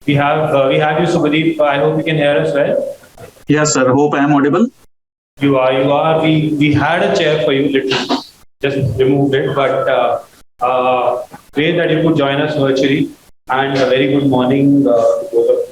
We have you, Subhadeep. I hope you can hear us well. Yes, sir. Hope I am audible. You are. We had a chair for you, literally. Just removed it, but great that you could join us virtually. And a very good morning to both of you.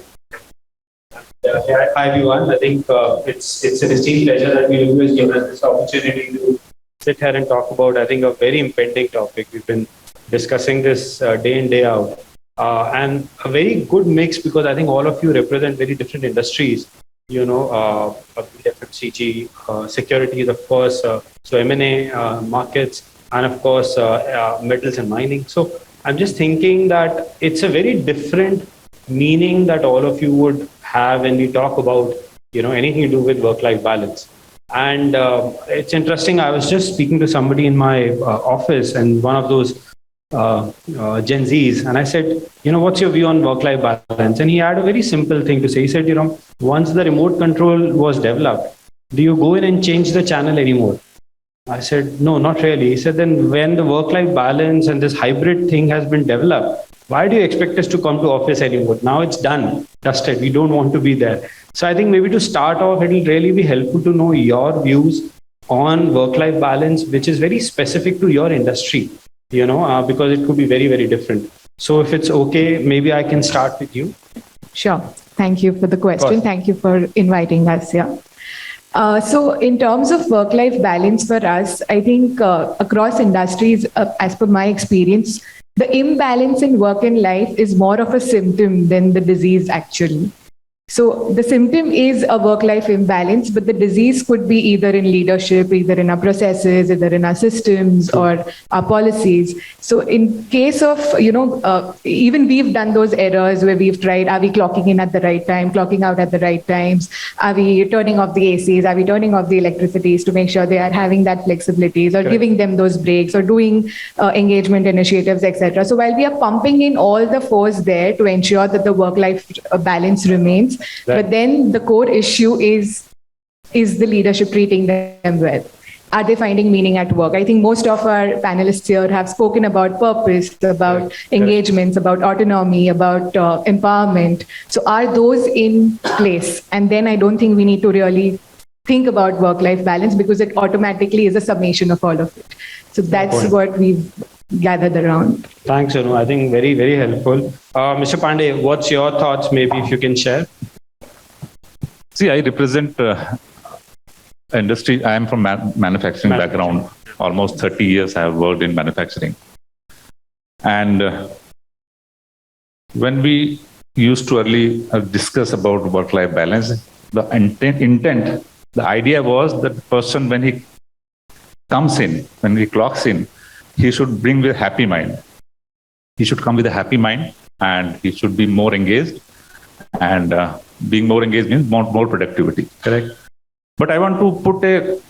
Hi everyone. I think it's a distinct pleasure that we always given us this opportunity to sit here and talk about, I think, a very impending topic. We've been discussing this day in, day out. And a very good mix because I think all of you represent very different industries. FMCG, securities, of course, so M&A, markets, and of course, metals and mining. So I'm just thinking that it's a very different meaning that all of you would have when we talk about, anything to do with work-life balance. And it's interesting. I was just speaking to somebody in my office, and one of those Gen Zs, and I said, what's your view on work-life balance? And he had a very simple thing to say. He said, once the remote control was developed, do you go in and change the channel anymore? I said, no, not really. He said, then when the work-life balance and this hybrid thing has been developed, why do you expect us to come to office anymore? Now it's done, dusted. We don't want to be there. So I think maybe to start off, it will really be helpful to know your views on work-life balance, which is very specific to your industry, because it could be very, very different. So if it's okay, maybe I can start with you. Sure. Thank you for the question. Thank you for inviting us here. So in terms of work-life balance for us, I think across industries, as per my experience, the imbalance in work and life is more of a symptom than the disease actually. So the symptom is a work-life imbalance, but the disease could be either in leadership, either in our processes, either in our systems or our policies. So in case of, even we've done those errors where we've tried, are we clocking in at the right time, clocking out at the right times? Are we turning off the ACs? Are we turning off the electricities to make sure they are having that flexibilities or giving them those breaks or doing engagement initiatives, etc. So while we are pumping in all the force there to ensure that the work-life balance remains, but then the core issue is the leadership treating them well? Are they finding meaning at work? I think most of our panelists here have spoken about purpose, about engagements, about autonomy, about empowerment. So are those in place? And then I don't think we need to really think about work-life balance because it automatically is a summation of all of it. So that's what we've gathered around. Thanks, Soonu. I think very, very helpful. Mr. Pandey, what's your thoughts? Maybe if you can share. See, I represent industry. I am from manufacturing background. Almost 30 years I have worked in manufacturing. And when we used to early discuss about work-life balance, the intent, the idea was that the person, when he comes in, when he clocks in, he should bring with a happy mind. He should come with a happy mind and he should be more engaged. And being more engaged means more productivity. Correct. But I want to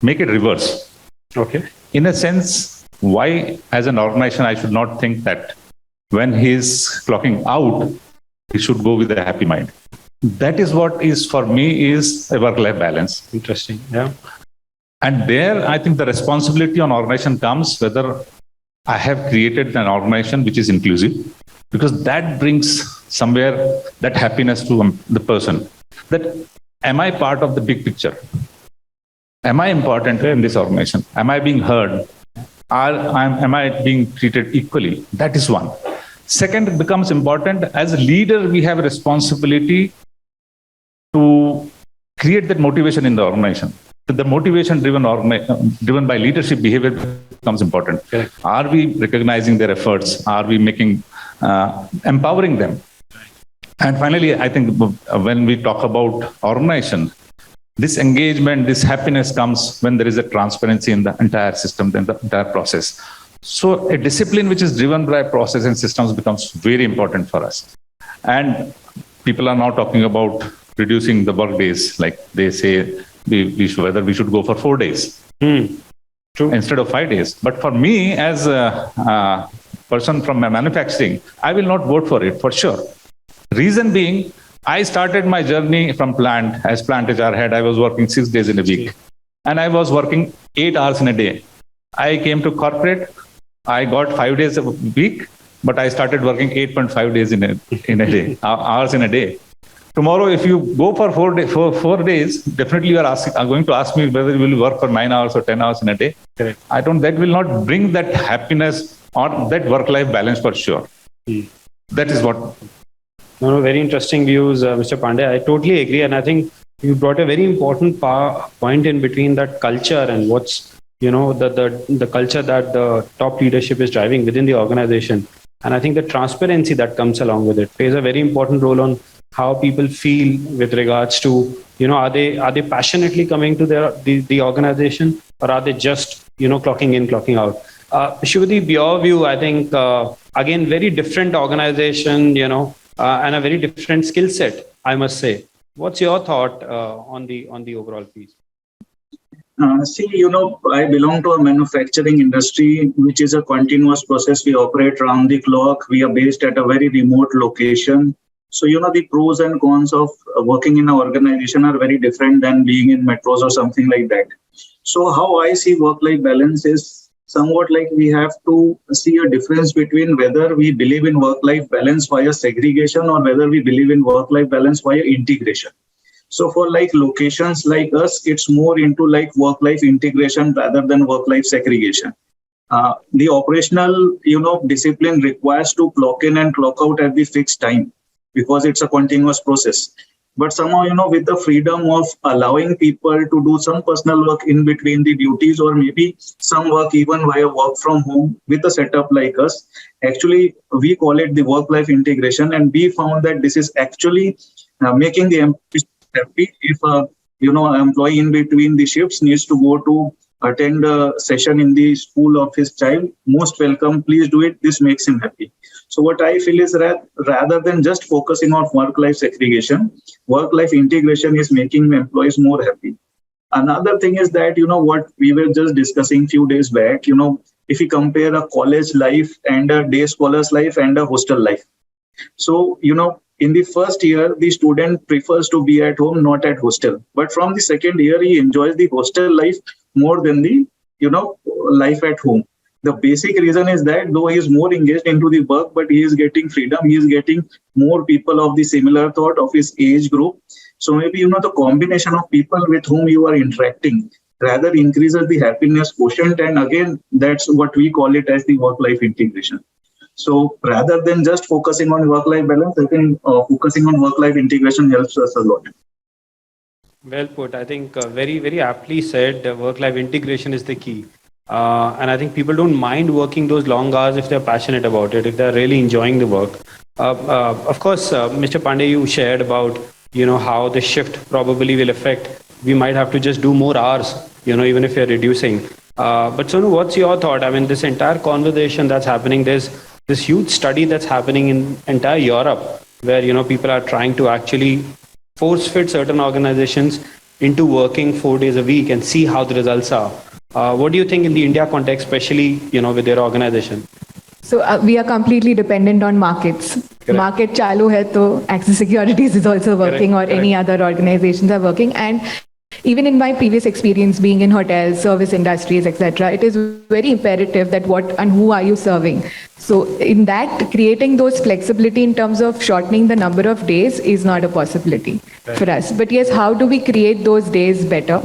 make it reverse. Okay. In a sense, why as an organization I should not think that when he's clocking out, he should go with a happy mind. That is what is for me is a work-life balance. Interesting. Yeah. And there, I think the responsibility on organization comes whether I have created an organization which is inclusive, because that brings somewhere that happiness to the person. That am I part of the big picture? Am I important in this organization? Am I being heard? Am I being treated equally? That is one. Second, it becomes important as a leader, we have a responsibility to create that motivation in the organization. The motivation driven by leadership behavior becomes important. Correct. Are we recognizing their efforts? Are we empowering them? And finally, I think when we talk about organization, this engagement, this happiness comes when there is a transparency in the entire system, in the entire process. So a discipline which is driven by process and systems becomes very important for us. And people are now talking about reducing the work days, like they say, whether we should go for 4 days instead of 5 days. But for me, as a person from manufacturing, I will not vote for it for sure. Reason being, I started my journey from plant. As plant HR head, I was working 6 days in a week. And I was working 8 hours in a day. I came to corporate. I got 5 days a week. but I started working 8.5 days in a day, hours in a day. Tomorrow, if you go for 4 days, definitely you are going to ask me whether you will work for 9 hours or 10 hours in a day. Correct. That will not bring that happiness or that work-life balance for sure. That is what. No, very interesting views, Mr. Pandey. I totally agree. And I think you brought a very important point in between that culture and what's, the culture that the top leadership is driving within the organization. And I think the transparency that comes along with it plays a very important role on how people feel with regards to, are they passionately coming to the organization, or are they just, clocking in, clocking out? Subhadeep, your view, I think, again, very different organization, and a very different skill set, I must say. What's your thought on the overall piece? I belong to a manufacturing industry, which is a continuous process. We operate around the clock. We are based at a very remote location. So, the pros and cons of working in an organization are very different than being in metros or something like that. So how I see work-life balance is somewhat like we have to see a difference between whether we believe in work-life balance via segregation or whether we believe in work-life balance via integration. So for locations like us, it's more into work-life integration rather than work-life segregation. The operational, discipline requires to clock in and clock out at the fixed time, because it's a continuous process. But somehow, with the freedom of allowing people to do some personal work in between the duties, or maybe some work even via work from home with a setup like us, actually, we call it the work-life integration. And we found that this is actually making the employees happy. If an employee in between the shifts needs to go to attend a session in the school of his child, most welcome, please do it. This makes him happy. So what I feel is that rather than just focusing on work-life segregation, work-life integration is making employees more happy. Another thing is that, what we were just discussing a few days back, if you compare a college life and a day scholar's life and a hostel life. So, in the first year, the student prefers to be at home, not at hostel. But from the second year, he enjoys the hostel life more than the, life at home. The basic reason is that though he is more engaged into the work, but he is getting freedom, he is getting more people of the similar thought of his age group. So maybe, the combination of people with whom you are interacting rather increases the happiness quotient. And again, that's what we call it as the work-life integration. So rather than just focusing on work-life balance, I think focusing on work-life integration helps us a lot. Well put. I think very, very aptly said, work-life integration is the key. And I think people don't mind working those long hours if they're passionate about it, if they're really enjoying the work. Of course, Mr. Pandey, you shared about, how the shift probably will affect. We might have to just do more hours, even if you're reducing. But Soonu, what's your thought? I mean, this entire conversation that's happening, there's this huge study that's happening in entire Europe, where, people are trying to actually force fit certain organizations into working 4 days a week and see how the results are. What do you think in the India context, especially, with their organization? So we are completely dependent on markets. Correct. Market chalu hai to Axis Securities is also working, Correct. or any other organizations are working. And even in my previous experience being in hotels, service industries, etc., it is very imperative that what and who are you serving. So in that, creating those flexibility in terms of shortening the number of days is not a possibility for us. But yes, how do we create those days better?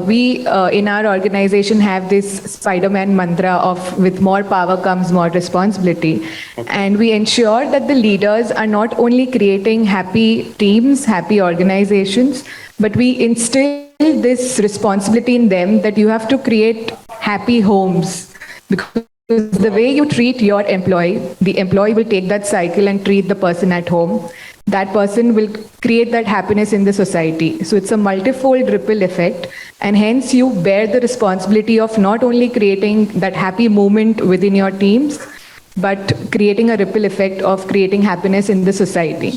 We in our organization have this Spider-Man mantra of with more power comes more responsibility. And we ensure that the leaders are not only creating happy teams, happy organizations, but we instill this responsibility in them that you have to create happy homes. Because the way you treat your employee, the employee will take that cycle and treat the person at home. That person will create that happiness in the society. So it's a multifold ripple effect, and hence you bear the responsibility of not only creating that happy moment within your teams, but creating a ripple effect of creating happiness in the society.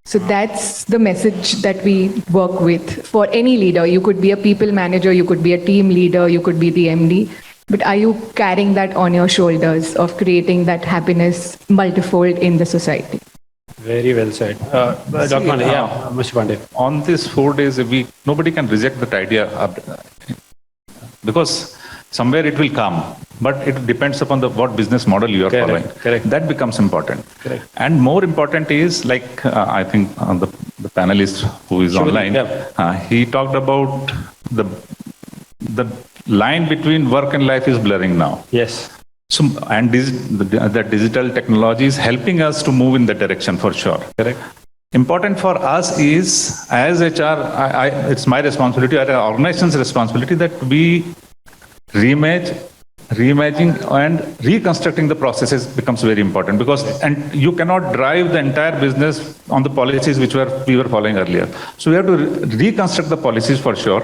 So that's the message that we work with for any leader. You could be a people manager, you could be a team leader, you could be the MD. But are you carrying that on your shoulders of creating that happiness multifold in the society? Very well said. Dr. Pandey, Mr. Pandey. On this 4 days a week, nobody can reject that idea because somewhere it will come. but it depends upon what business model you are following. Correct. That becomes important. Correct. And more important is, like, I think the panelist who is online, he talked about the line between work and life is blurring now. Yes. So, and the digital technology is helping us to move in that direction for sure. Correct. Important for us is, as HR, it's my responsibility, or our organization's responsibility, that we reimagining and reconstructing the processes becomes very important, because and you cannot drive the entire business on the policies which we were following earlier. So we have to reconstruct the policies for sure.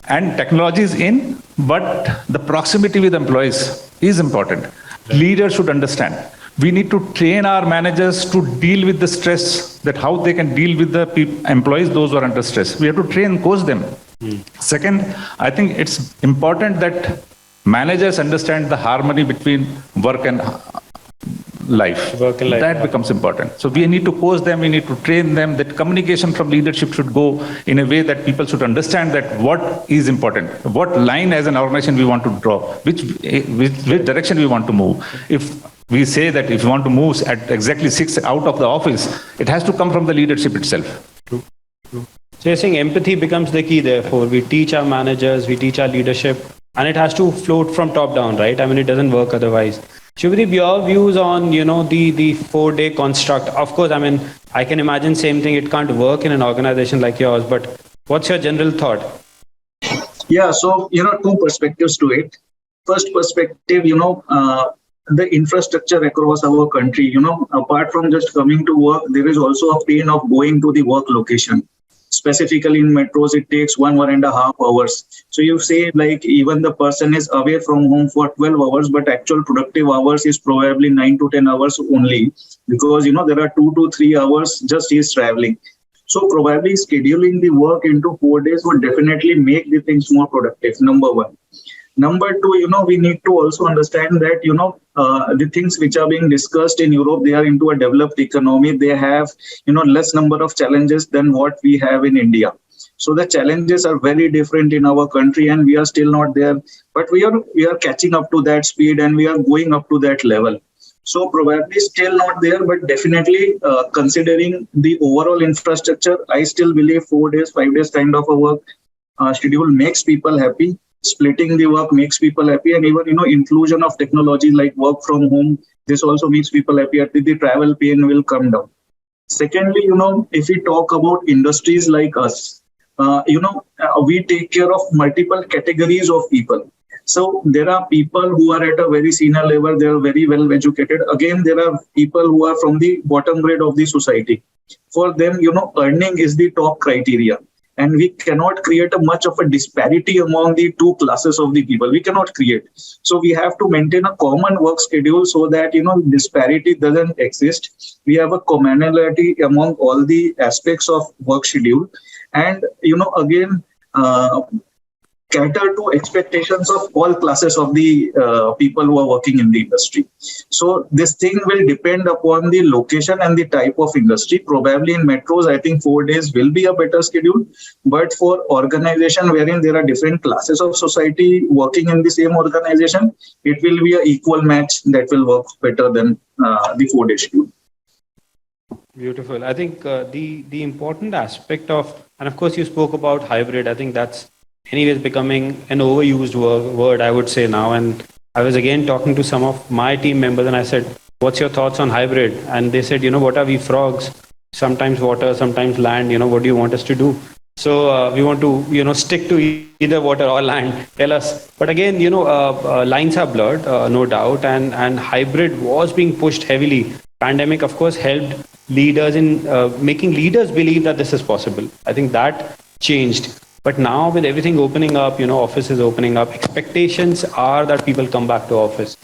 And technology is in, but the proximity with employees is important. Leaders should understand. We need to train our managers to deal with the stress, that how they can deal with the employees, those who are under stress. We have to train, coach them. Second, I think it's important that managers understand the harmony between work and life. That becomes important. So we need to coach them, we need to train them, that communication from leadership should go in a way that people should understand that what is important, what line as an organization we want to draw, which direction we want to move. If we say that if you want to move at exactly 6 out of the office, it has to come from the leadership itself. True. So you're saying empathy becomes the key, therefore. We teach our managers, we teach our leadership, and it has to float from top down, right? I mean, it doesn't work otherwise. Subhadeep, your views on, the 4-day construct. Of course, I mean, I can imagine same thing. It can't work in an organization like yours, but what's your general thought? Yeah, so, two perspectives to it. First perspective, the infrastructure across our country, apart from just coming to work, there is also a pain of going to the work location. Specifically in metros, it takes 1.5 hours. So you say, like, even the person is away from home for 12 hours, but actual productive hours is probably 9 to 10 hours only, because, there are 2 to 3 hours just he is traveling. So probably scheduling the work into 4 days would definitely make the things more productive, number one. Number two, we need to also understand that, the things which are being discussed in Europe, they are into a developed economy. They have, less number of challenges than what we have in India. So the challenges are very different in our country, and we are still not there. But we are catching up to that speed, and we are going up to that level. So probably still not there, but definitely considering the overall infrastructure, I still believe 4 days, 5 days kind of a work schedule makes people happy. Splitting the work makes people happy, and even inclusion of technology like work from home, this also makes people happy. The travel pain will come down. Secondly, if we talk about industries like us, we take care of multiple categories of people. So there are people who are at a very senior level, they are very well educated. Again, there are people who are from the bottom grade of the society. For them, earning is the top criteria. And we cannot create much of a disparity among the two classes of the people. We cannot create. So we have to maintain a common work schedule so that, disparity doesn't exist. We have a commonality among all the aspects of work schedule. And, again, cater to expectations of all classes of the people who are working in the industry. So this thing will depend upon the location and the type of industry. Probably in metros, I think 4 days will be a better schedule. But for organization wherein there are different classes of society working in the same organization, it will be an equal match that will work better than the 4-day schedule. Beautiful. I think the important aspect of, and of course you spoke about hybrid, I think that's anyways becoming an overused word, I would say now. And I was again talking to some of my team members and I said, what's your thoughts on hybrid? And they said, what are we, frogs? Sometimes water, sometimes land, what do you want us to do? So we want to, stick to either water or land. Tell us. But again, lines are blurred, no doubt. And hybrid was being pushed heavily. Pandemic, of course, helped leaders in making leaders believe that this is possible. I think that changed. But now with everything opening up, offices opening up, expectations are that people come back to office,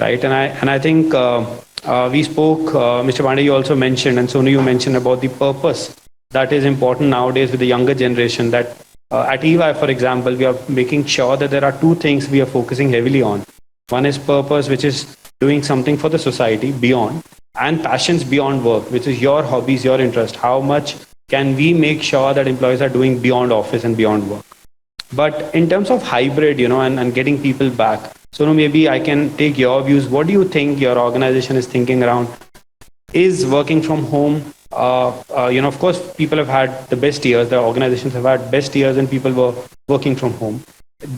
right? And I think we spoke, Mr. Pandey, you also mentioned, and Soonu, you mentioned about the purpose that is important nowadays with the younger generation, that at EY, for example, we are making sure that there are two things we are focusing heavily on. One is purpose, which is doing something for the society beyond, and passions beyond work, which is your hobbies, your interest. How much can we make sure that employees are doing beyond office and beyond work? But in terms of hybrid, and getting people back, So maybe I can take your views. What do you think your organization is thinking around? Is working from home, of course, people have had the best years, the organizations have had best years when people were working from home.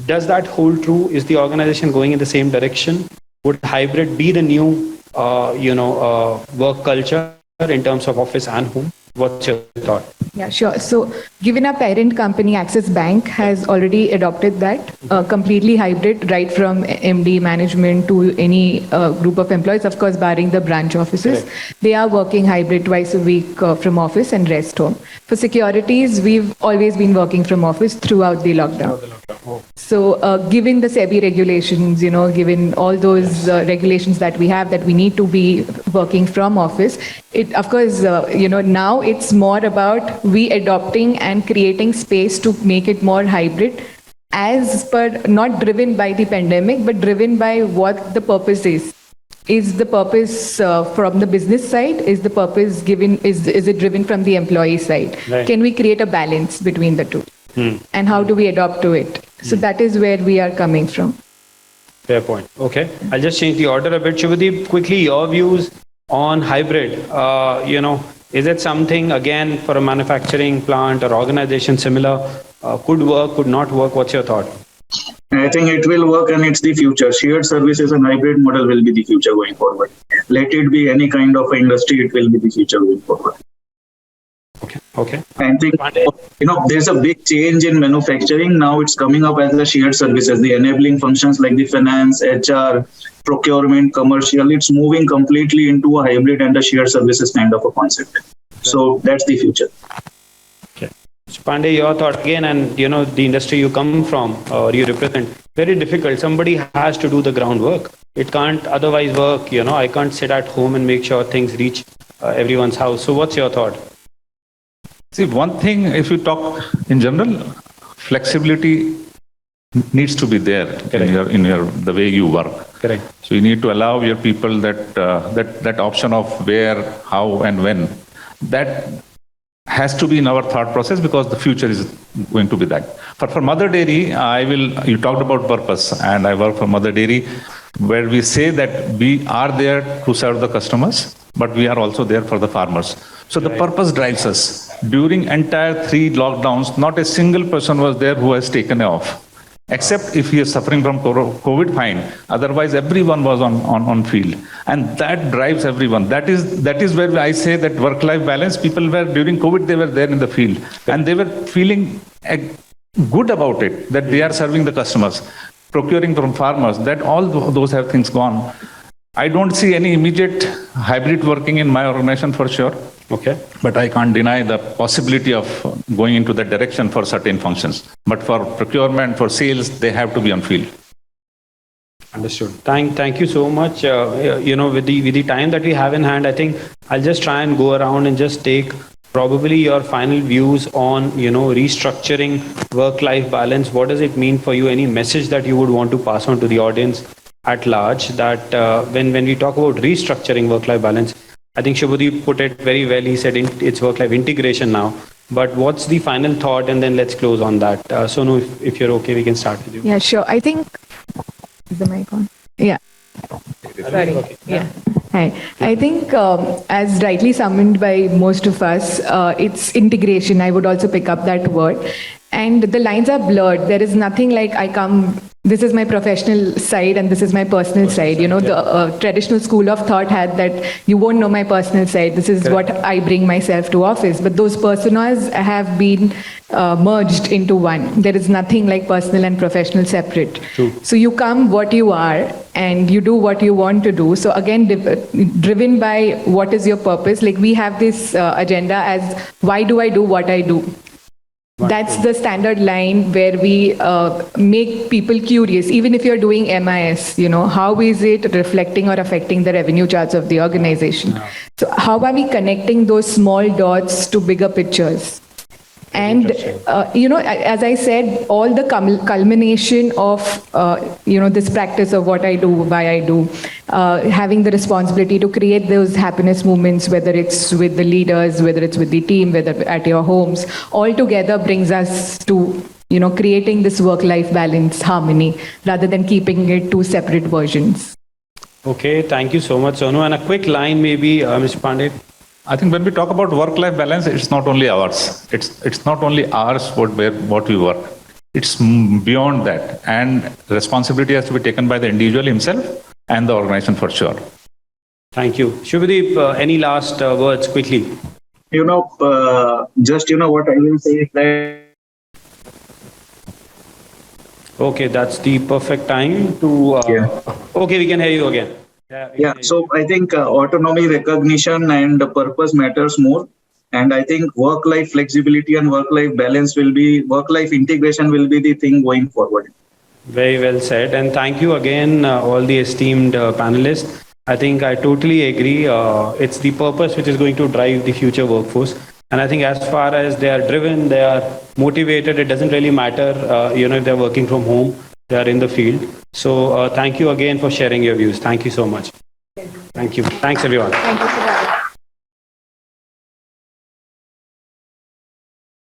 Does that hold true? Is the organization going in the same direction? Would hybrid be the new, work culture in terms of office and home? What's your thought? Yeah, sure. So given our parent company, Axis Bank, has already adopted that completely hybrid, right from MD management to any group of employees, of course, barring the branch offices. Correct. They are working hybrid twice a week from office and rest home. For securities, we've always been working from office throughout the lockdown. So given the SEBI regulations, given all those regulations that we have, that we need to be working from office, it, of course, now it's more about we adopting and creating space to make it more hybrid, as per not driven by the pandemic, but driven by what the purpose is. Is the purpose from the business side? Is the purpose given? Is it driven from the employee side? Right. Can we create a balance between the two? And how do we adopt to it? So that is where we are coming from. Fair point. Okay, I'll just change the order a bit. Subhadeep, quickly, your views on hybrid. Is it something, again, for a manufacturing plant or organization similar, could work, could not work? What's your thought? I think it will work, and it's the future. Shared services and hybrid model will be the future going forward. Let it be any kind of industry, it will be the future going forward. Okay. I think, there's a big change in manufacturing. Now it's coming up as the shared services, the enabling functions like the finance, HR, procurement, commercial. It's moving completely into a hybrid and a shared services kind of a concept. So that's the future. Okay. So Pandey, your thought again, and the industry you come from or you represent, very difficult. Somebody has to do the groundwork. It can't otherwise work. I can't sit at home and make sure things reach everyone's house. So what's your thought? See, one thing, if you talk in general, flexibility needs to be there in the way you work. Correct. So you need to allow your people that option of where, how, and when. That has to be in our thought process, because the future is going to be that. For Mother Dairy, you talked about purpose, and I work for Mother Dairy, where we say that we are there to serve the customers, but we are also there for the farmers. So the purpose drives us. During entire 3 lockdowns, not a single person was there who has taken off, except if he is suffering from COVID, fine. Otherwise, everyone was on field. And that drives everyone. That is where I say that work-life balance, people were, during COVID, they were there in the field. And they were feeling good about it, that they are serving the customers, procuring from farmers, that all those have things gone. I don't see any immediate hybrid working in my organization for sure. Okay. But I can't deny the possibility of going into that direction for certain functions. But for procurement, for sales, they have to be on field. Understood. Thank you so much. With the time that we have in hand, I think I'll just try and go around and just take probably your final views on, restructuring work-life balance. What does it mean for you? Any message that you would want to pass on to the audience at large, that when we talk about restructuring work-life balance, I think Subhadeep put it very well. He said it's work-life integration now. But what's the final thought? And then let's close on that. Soonu, if you're okay, we can start with you. Yeah, sure. I think... Is the mic on? Yeah. Sorry. Okay. Yeah. Hi. I think, as rightly summoned by most of us, it's integration. I would also pick up that word. And the lines are blurred. There is nothing like this is my professional side and this is my personal side. The traditional school of thought had that you won't know my personal side. This is what I bring myself to office. But those personas have been merged into one. There is nothing like personal and professional separate. True. So you come what you are and you do what you want to do. So again, driven by what is your purpose. Like we have this agenda as why do I do what I do? That's the standard line where we make people curious. Even if you're doing MIS, how is it reflecting or affecting the revenue charts of the organization? Yeah. So how are we connecting those small dots to bigger pictures? And, as I said, all the culmination of, this practice of what I do, why I do, having the responsibility to create those happiness movements, whether it's with the leaders, whether it's with the team, whether at your homes, all together brings us to creating this work-life balance harmony rather than keeping it two separate versions. Okay, thank you so much, Soonu. And a quick line, maybe, Mr. Pandey. I think when we talk about work-life balance, it's not only ours. It's not only ours what we work. It's beyond that, and responsibility has to be taken by the individual himself and the organization for sure. Thank you, Subhadeep. Any last words quickly? Just what I will say is that. Okay, that's the perfect time to. Okay, we can hear you again. Yeah. So I think autonomy, recognition, and purpose matters more. And I think work-life flexibility and work-life balance work-life integration will be the thing going forward. Very well said. And thank you again, all the esteemed panelists. I think I totally agree. It's the purpose which is going to drive the future workforce. And I think as far as they are driven, they are motivated, it doesn't really matter, if they're working from home, they are in the field. So thank you again for sharing your views. Thank you so much. Thank you. Thanks, everyone. Thank you, Subhadeep.